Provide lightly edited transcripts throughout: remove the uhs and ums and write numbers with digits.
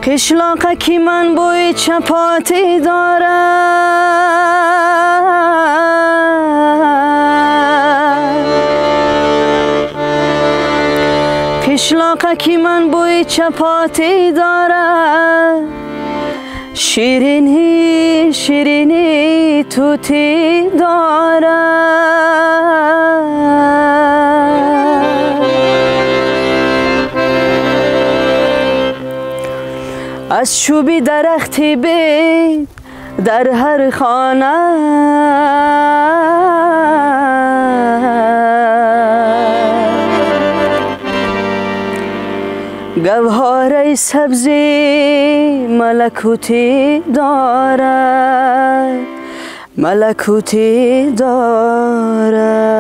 قشلاقه که من بوی چپاتی دارم، قشلاقه که من بوی چپاتی دارم، شیرینی شیرینی توتی دارم. از چوبی درختی بید در هر خانه، گوهره سبزی ملکوتی دارد، ملکوتی دارد.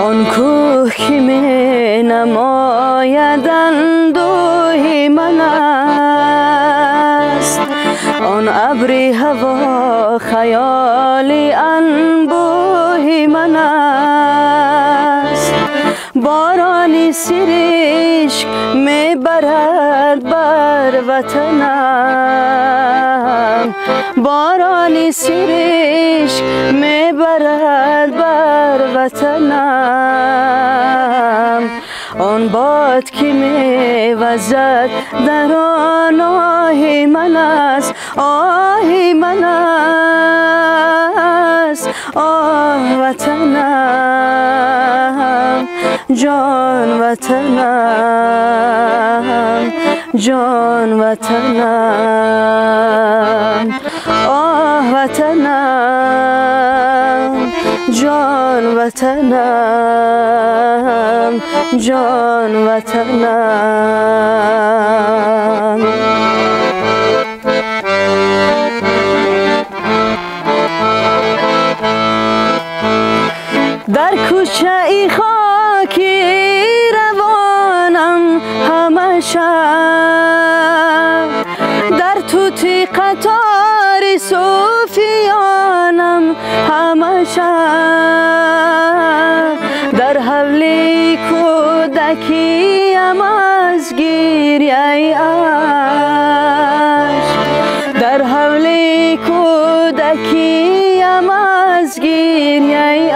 آن کوه که می نماید اندوه من است، آن ابری هوا خیالی انبوه من است. بارانی سرشک می برد بر وطنم، بارانی سرشک می برد بر وطنم. آن باد که می وزد در آن آه من است، آه من است. آه وطنم، جان وطنم، جان وطنم. آه وطنم، جان وطنم، جان وطنم. در کوچه ای خاکی روانم همشب، در توتی قطار صوفیانم همشب. در حولی کودکیم از گریه اشک، در حولی کودکیم از گریه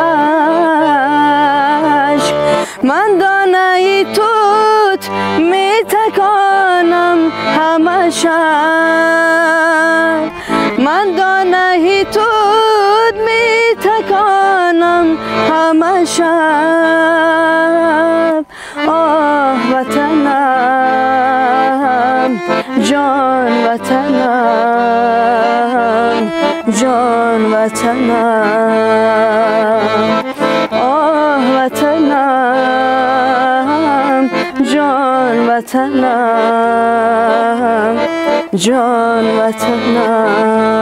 اشک. من دانه توت می تکانم همه شب، من دانه توت می تکانم همه شب. آه وطنم، جان وطنم، جان وطنم. آه وطنم، جان وطنم، جان وطنم.